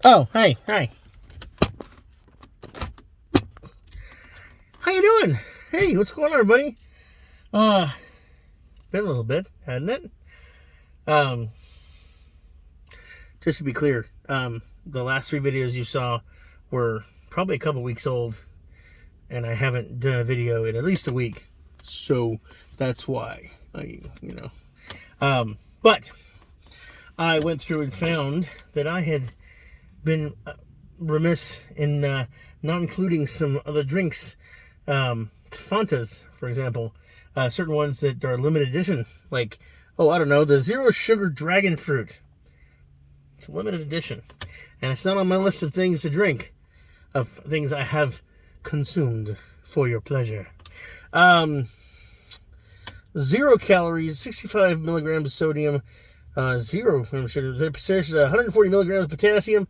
Oh, hey, hi. How you doing? Hey, what's going on, everybody? Been a little bit, hadn't it? Just to be clear, the last 3 videos you saw were probably a couple weeks old, and I haven't done a video in at least a week, so that's why but I went through and found that I had been remiss in not including some other drinks, Fantas, for example, certain ones that are limited edition, like, I don't know, the Zero Sugar Dragon Fruit. It's a limited edition, and it's not on my list of things to drink, of things I have consumed for your pleasure. 0 calories, 65 milligrams of sodium, 0 sugar, 140 milligrams of potassium,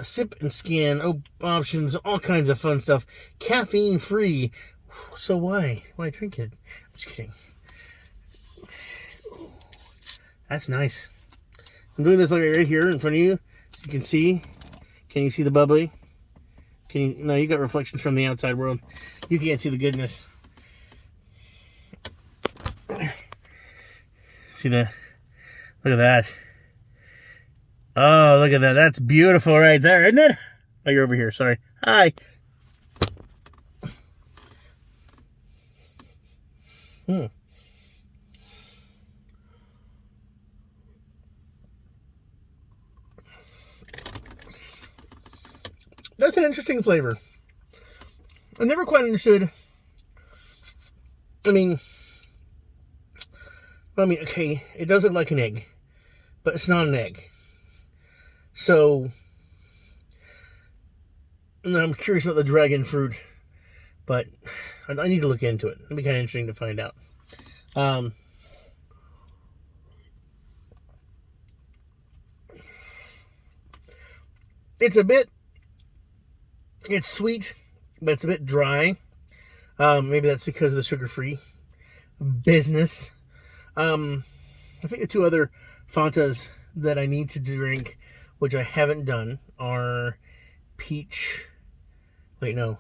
sip and scan, options, all kinds of fun stuff. Caffeine free. So why drink it? I'm just kidding. That's nice. I'm doing this like right here in front of you, so you can see. Can you see the bubbly? No, you got reflections from the outside world. You can't see the goodness. See look at that. Oh, look at that. That's beautiful right there, isn't it? Oh, you're over here. Sorry. Hi. That's an interesting flavor. I never quite understood. Okay, it does look like an egg, but it's not an egg. So, and I'm curious about the dragon fruit, but I need to look into it. It'll be kind of interesting to find out. It's sweet, but it's a bit dry. Maybe that's because of the sugar-free business. I think the 2 other Fantas that I need to drink, which I haven't done, are peach. Wait, no.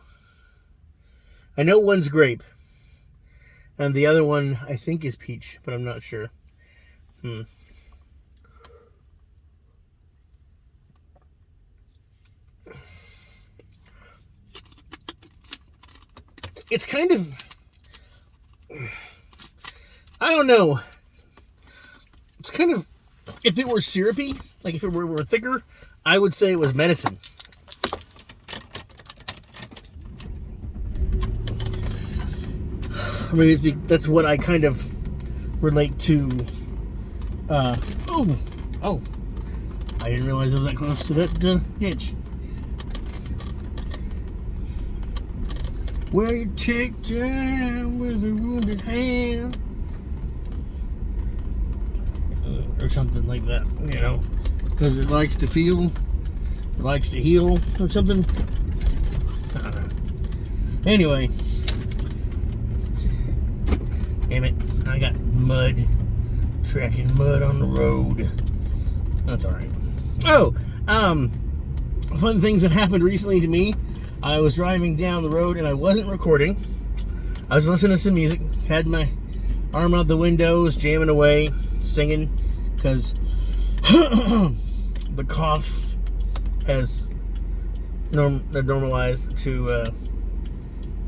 I know one's grape, and the other one I think is peach, but I'm not sure. It's kind of, I don't know. It's kind of, if it were syrupy, like if it were thicker, I would say it was medicine. I mean, that's what I kind of relate to. I didn't realize I was that close to that ditch. Where you take time with a wounded hand. Or something like that, because it likes to feel, it likes to heal, or something. I don't know. Anyway, damn it, I got tracking mud on the road. That's alright. Fun things that happened recently to me. I was driving down the road and I wasn't recording. I was listening to some music, had my arm out the windows, jamming away, singing, because the cough has normalized to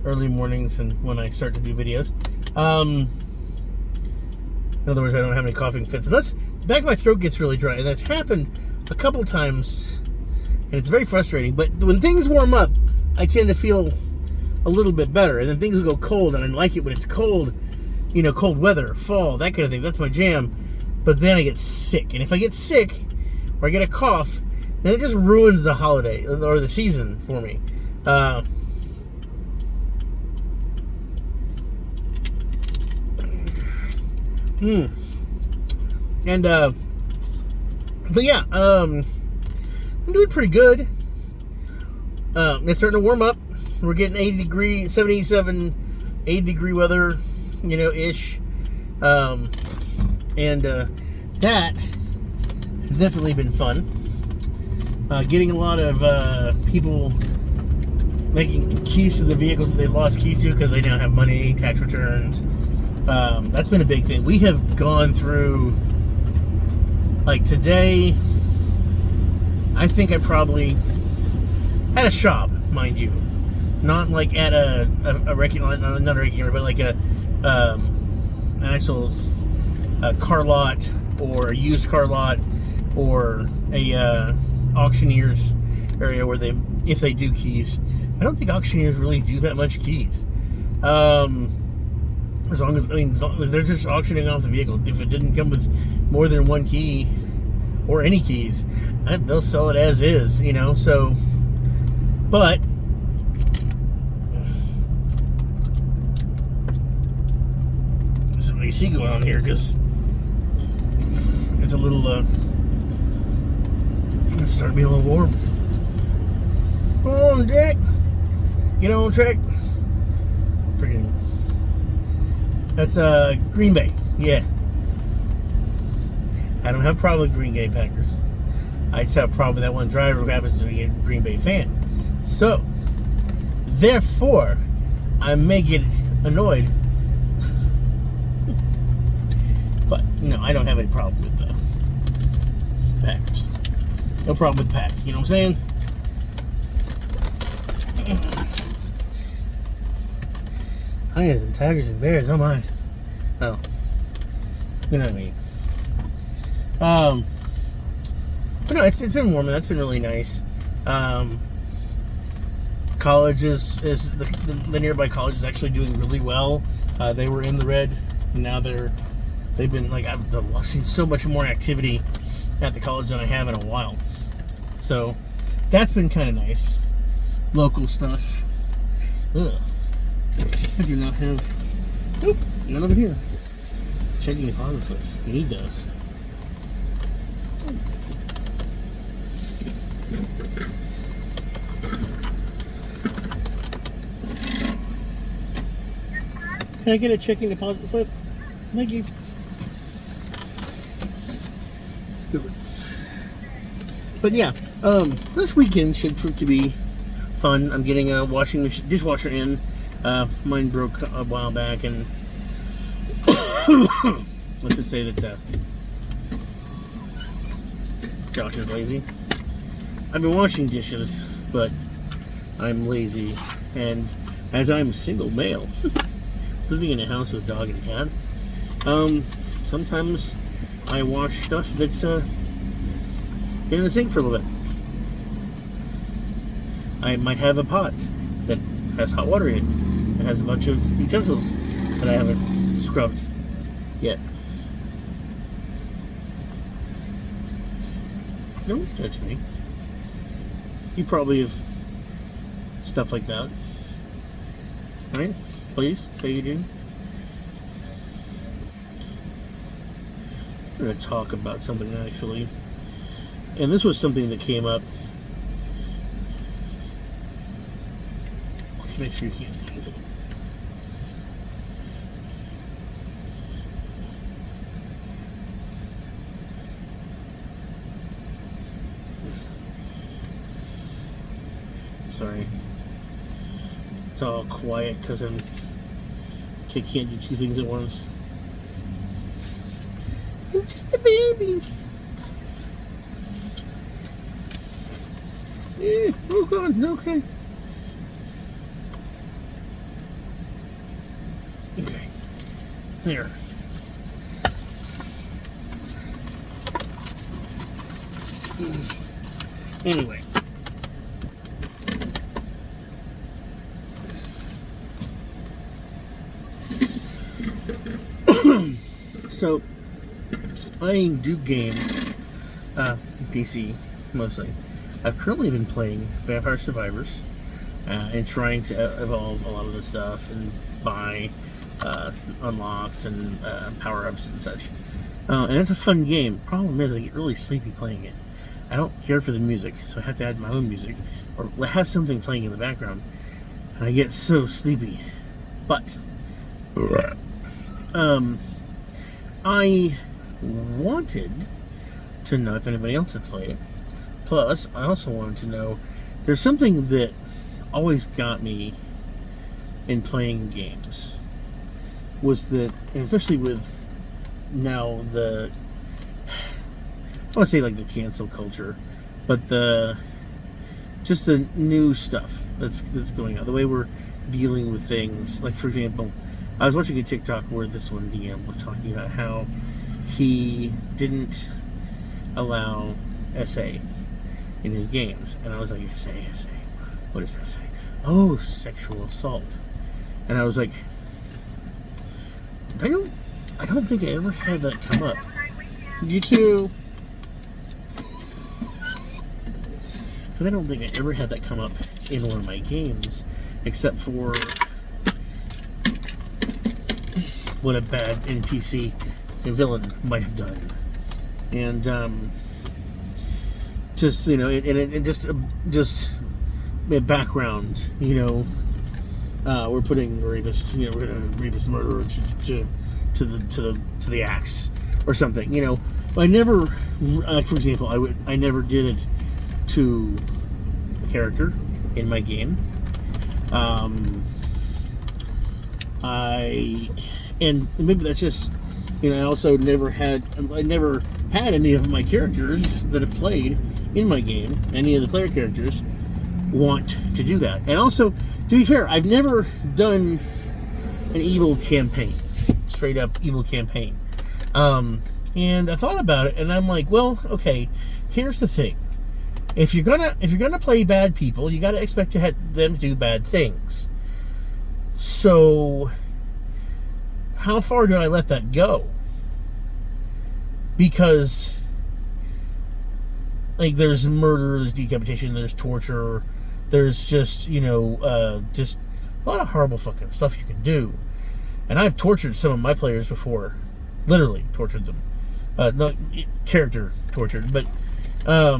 early mornings and when I start to do videos. In other words, I don't have any coughing fits. And the back of my throat gets really dry, and that's happened a couple times, and it's very frustrating. But when things warm up, I tend to feel a little bit better, and then things will go cold, and I like it when it's cold, cold weather, fall, that kind of thing. That's my jam. But then I get sick, and if I get sick or I get a cough, then it just ruins the holiday or the season for me. But yeah, I'm doing pretty good. It's starting to warm up. We're getting 77, 80 degree weather, ish. And that has definitely been fun. Getting a lot of people making keys to the vehicles that they've lost keys to because they don't have money, tax returns. That's been a big thing. We have gone through, like today, I think I probably at a shop, mind you, not like at a regular, not a regular, but like an actual car lot or a used car lot or a auctioneer's area where they, if they do keys. I don't think auctioneers really do that much keys. As long as, they're just auctioning off the vehicle. If it didn't come with more than one key or any keys, they'll sell it as is, so, but some AC going on here because it's a little, it's starting to be a little warm. Come on, Jack. Get on track. Freaking. That's Green Bay. Yeah. I don't have a problem with Green Bay Packers. I just have a problem with that one driver who happens to be a Green Bay fan. So, therefore, I may get annoyed. But, I don't have any problem with the Packers. No problem with the Pack. You know what I'm saying? Lions and Tigers and Bears, oh my. Oh. You know what I mean. But no, it's been warm and that's been really nice. College is the nearby college is actually doing really well. They were in the red, and now they've been like, I've seen so much more activity at the college than I have in a while. So that's been kind of nice. Local stuff. Ugh. I do not have. Nope, none over here. Checking deposit slips. You need those. Can I get a checking deposit slip? Thank you. But yeah, this weekend should prove to be fun. I'm getting a dishwasher in. Mine broke a while back, and let's just say that Josh is lazy. I've been washing dishes, but I'm lazy, and as I'm a single male, living in a house with a dog and a cat, sometimes I wash stuff that's in the sink for a little bit. I might have a pot that has hot water in it. It has a bunch of utensils that I haven't scrubbed yet. Don't judge me. You probably have stuff like that. Right? Please, say you do. I'm going to talk about something actually. And this was something that came up. Let's make sure you can't see anything. Sorry. It's all quiet because I can't do two things at once. I'm just a baby. Yeah, oh God, okay. Okay. There. Anyway. So, I do game PC mostly. I've currently been playing Vampire Survivors and trying to evolve a lot of the stuff and buy unlocks and power-ups and such. And it's a fun game. Problem is, I get really sleepy playing it. I don't care for the music, so I have to add my own music or have something playing in the background, and I get so sleepy. But I wanted to know if anybody else had played it. Plus, I also wanted to know, there's something that always got me in playing games, was that, and especially with now the, I want to say like the cancel culture, but just the new stuff that's going on, the way we're dealing with things. Like, for example, I was watching a TikTok where this one DM was talking about how he didn't allow SA in his games, and I was like, SA, what is SA? Oh, sexual assault. And I was like, I don't think I ever had that come up. You too. Because I don't think I ever had that come up in one of my games, except for what a bad NPC villain might have done. And just, you know, it just background, you know, we're putting rapist, you know, we're gonna rapist murderer to the axe or something, you know. I never, like, for example, I never did it to a character in my game. And maybe that's just, you know, I never had any of my characters that have played in my game, any of the player characters, want to do that. And also, to be fair, I've never done an evil campaign, straight up evil campaign. And I thought about it, and I'm like, well, okay, here's the thing. If you're gonna play bad people, you gotta expect to have them do bad things. So, how far do I let that go? Because, like, there's murder, there's decapitation, there's torture, there's just, you know, just a lot of horrible fucking stuff you can do. And I've tortured some of my players before. Literally tortured them. Not character tortured, but I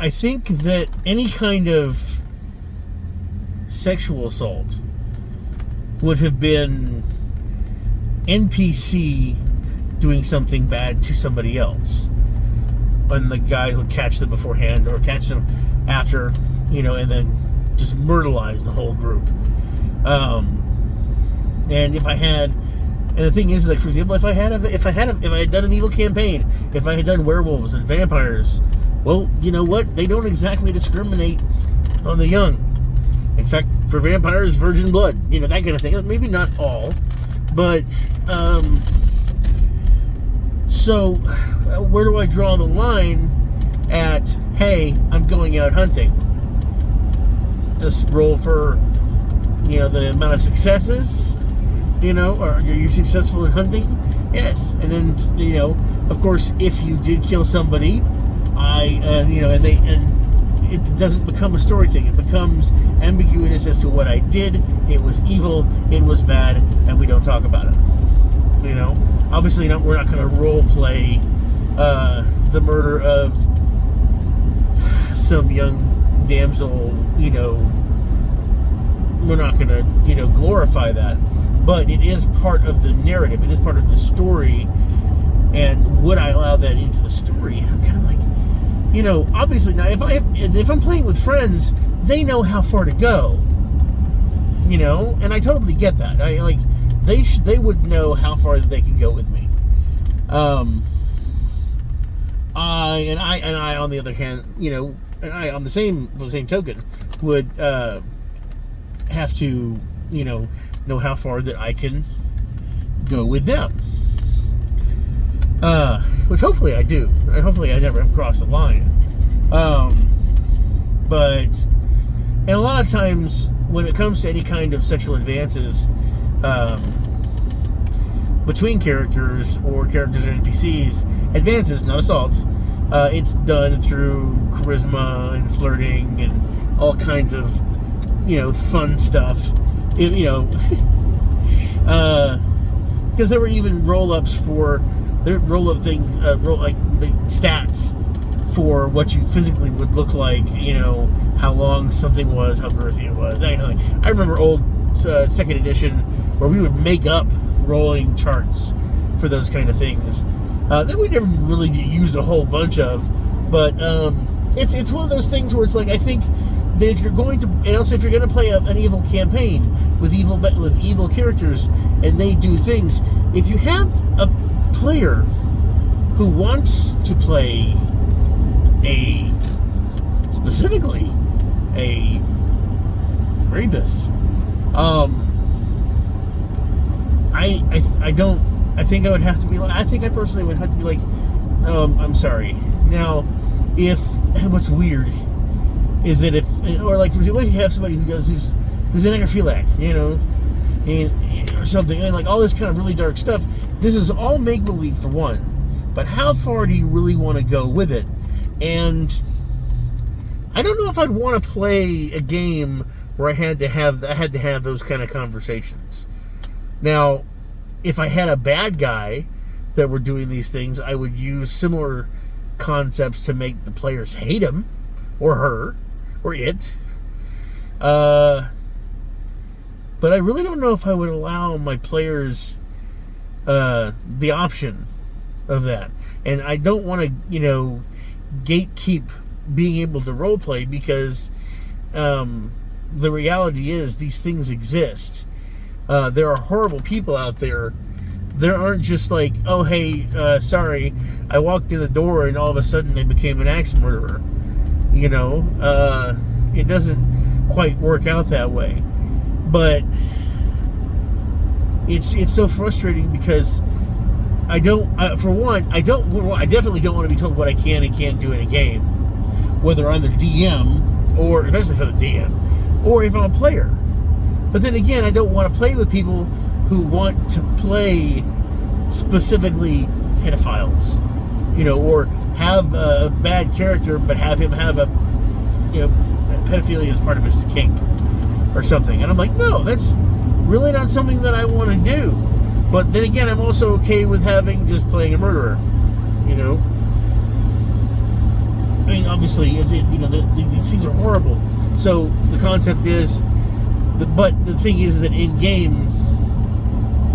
think that any kind of sexual assault would have been NPC doing something bad to somebody else, and the guys would catch them beforehand or catch them after, you know, and then just myrtleize the whole group. And if I had, and the thing is, like, for example, if I had done an evil campaign, if I had done werewolves and vampires, well, you know what? They don't exactly discriminate on the young. In fact, for vampires, virgin blood, you know, that kind of thing. Maybe not all, but so where do I draw the line at, hey, I'm going out hunting? Just roll for, you know, the amount of successes, you know, or are you successful in hunting? Yes. And then, you know, of course, if you did kill somebody, you know, and it doesn't become a story thing. It becomes ambiguous as to what I did. It was evil. It was bad, and we don't talk about it. You know, obviously, we're not going to role play the murder of some young damsel. You know, we're not going to, you know, glorify that. But it is part of the narrative. It is part of the story. And would I allow that into the story? I'm kind of like, you know, obviously now if I'm playing with friends, they know how far to go. You know, and I totally get that. They would know how far they can go with me. I on the other hand, you know, and I on the same token would have to, you know how far that I can go with them. Which hopefully I do, and hopefully I never have crossed the line. But and a lot of times when it comes to any kind of sexual advances between characters or characters and NPCs, advances, not assaults, it's done through charisma and flirting and all kinds of, you know, fun stuff. You know, because there were even roll-up things, like the stats for what you physically would look like, you know, how long something was, how girthy it was, that kind of thing. I remember old second edition where we would make up rolling charts for those kind of things. that we never really used a whole bunch of. But it's one of those things where it's like, I think that if you're going to, and also if you're going to play an evil campaign with evil characters and they do things, if you have a player who wants to play specifically a rapist, I think I would have to be like, I think I personally would have to be like, I'm sorry. Now, what's weird is that or like, for example, if you have somebody who's a necrophiliac, or something, and like all this kind of really dark stuff, this is all make-believe for one, but how far do you really want to go with it? And I don't know if I'd want to play a game where I had to have those kind of conversations. Now, if I had a bad guy that were doing these things, I would use similar concepts to make the players hate him or her or it. But I really don't know if I would allow my players the option of that. And I don't want to, gatekeep being able to roleplay, because the reality is these things exist. There are horrible people out there. There aren't just like, oh, hey, sorry, I walked in the door and all of a sudden they became an axe murderer. It doesn't quite work out that way. But it's so frustrating because I definitely don't want to be told what I can and can't do in a game, whether I'm the DM, or especially for the DM, or if I'm a player. But then again, I don't want to play with people who want to play specifically pedophiles, or have a bad character but have him have pedophilia as part of his kink or something. And I'm like, no, that's really not something that I want to do. But then again, I'm also okay with just playing a murderer, I mean, obviously, these things are horrible. So the concept is, but the thing is that in game,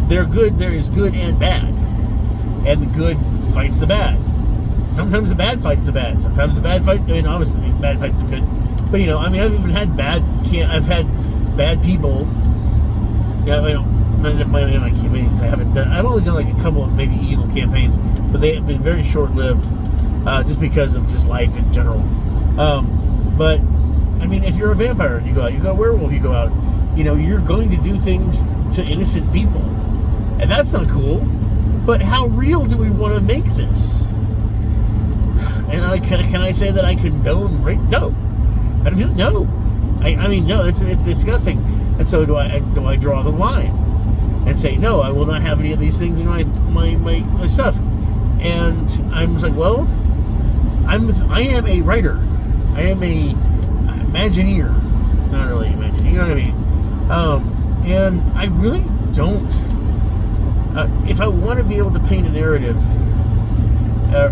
there is good and bad, and the good fights the bad. Sometimes the bad fights the bad. Sometimes the bad fight. I mean, obviously, the bad fights the good. But I've even had I've had bad people. My campaigns, I've only done like a couple of maybe evil campaigns, but they have been very short-lived, just because of just life in general. But I mean, if you're a vampire, you go out. You got a werewolf, you go out. You're going to do things to innocent people, and that's not cool. But how real do we want to make this? And can I say that I condone rape? No. I don't feel no. I mean, no. It's disgusting. And so do I draw the line and say, no, I will not have any of these things in my stuff. And I'm just like, well, I am a writer. I am a Imagineer. Not really Imagineer, you know what I mean? And I really don't. If I want to be able to paint a narrative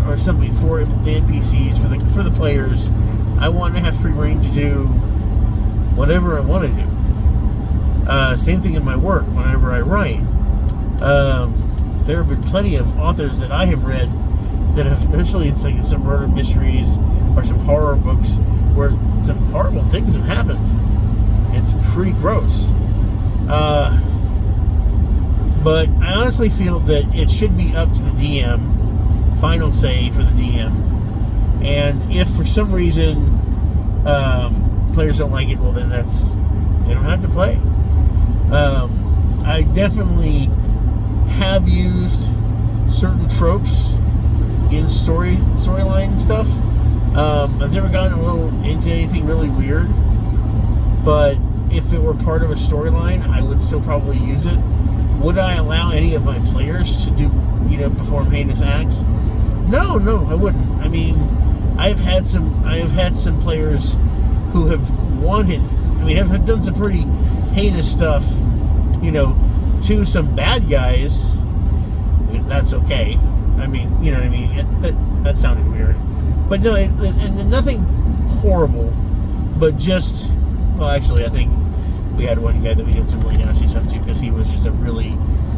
or something for the NPCs, for the players, I want to have free reign to do whatever I want to do. Same thing in my work. Whenever I write, there have been plenty of authors that I have read that have, especially in some murder mysteries or some horror books, where some horrible things have happened. It's pretty gross. But I honestly feel that it should be up to the DM, final say for the DM. And if for some reason players don't like it, well then they don't have to play. I definitely have used certain tropes in storyline stuff. I've never gotten a little into anything really weird, but if it were part of a storyline, I would still probably use it. Would I allow any of my players to perform heinous acts? No, I wouldn't. I mean, I have had some players who have wanted, have done some pretty heinous stuff, to some bad guys. That's okay. I mean, you know what I mean? That sounded weird. But no, and nothing horrible, but just, well, actually, I think we had one guy that we did some really nasty stuff to, because he was just a really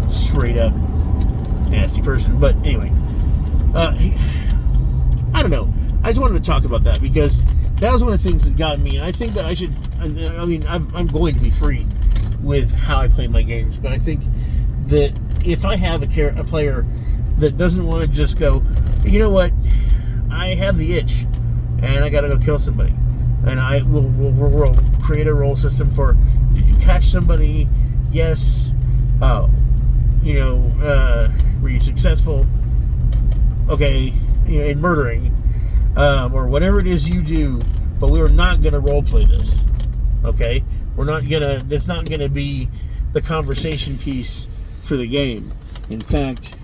straight up nasty person. But anyway, I don't know. I just wanted to talk about that because that was one of the things that got me. And I think that I should. I mean, I'm going to be free with how I play my games, but I think that if I have a player that doesn't want to just go, you know what, I have the itch, and I got to go kill somebody, and I will create a role system for, did you catch somebody? Yes. Oh, were you successful? Okay, in murdering, or whatever it is you do, but we are not going to role play this. Okay, it's not gonna be the conversation piece for the game. In fact,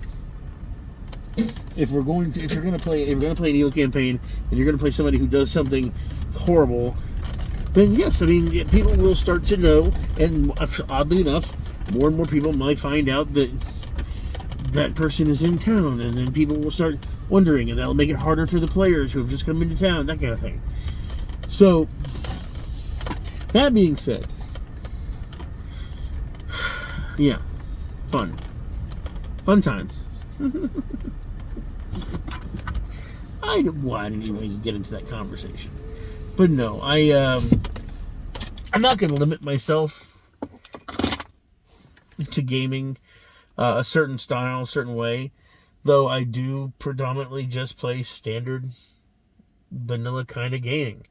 if you're gonna play an evil campaign and you're gonna play somebody who does something horrible, then yes, I mean, people will start to know, and oddly enough, more and more people might find out that that person is in town, and then people will start wondering, and that'll make it harder for the players who have just come into town, that kind of thing. So, that being said, yeah, fun times. I didn't even get into that conversation, but no, I'm not going to limit myself to gaming a certain style, a certain way, though I do predominantly just play standard vanilla kind of gaming.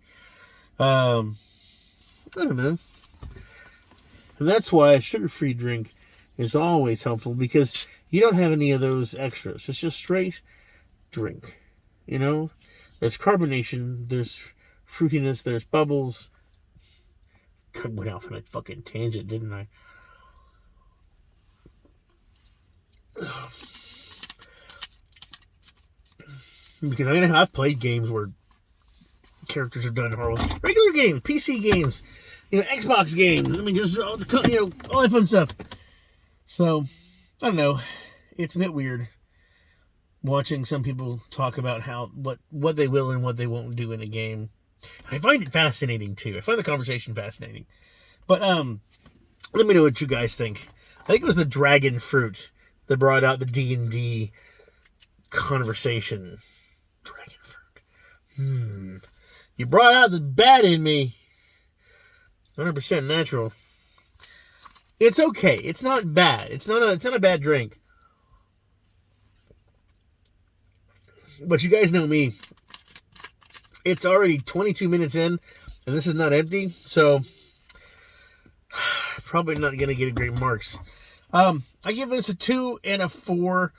I don't know. And that's why a sugar-free drink is always helpful, because you don't have any of those extras. It's just straight drink. There's carbonation, there's fruitiness, there's bubbles. I went off on a fucking tangent, didn't I? Because I've played games where characters are done horrible. Regular games, PC games, Xbox games. I mean, just all that fun stuff. So, I don't know. It's a bit weird watching some people talk about what they will and what they won't do in a game. I find it fascinating too. I find the conversation fascinating. But let me know what you guys think. I think it was the dragon fruit that brought out the D&D conversation. Dragon fruit. You brought out the bad in me. 100% natural. It's okay. It's not bad. It's not a bad drink. But you guys know me. It's already 22 minutes in, and this is not empty, so probably not going to get a great marks. I give this a 2 and a 4.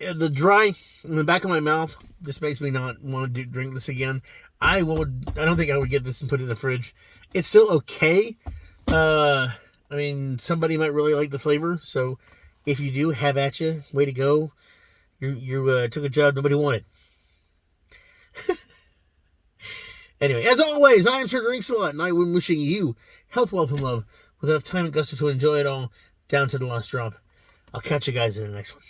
The dry in the back of my mouth just makes me not want to drink this again. I don't think I would get this and put it in the fridge. It's still okay. I mean, somebody might really like the flavor, so if you do, have at you. Way to go. You took a job nobody wanted. Anyway, as always, I am Sir Drinks a Lot, and I am wishing you health, wealth, and love with enough time and gusto to enjoy it all down to the last drop. I'll catch you guys in the next one.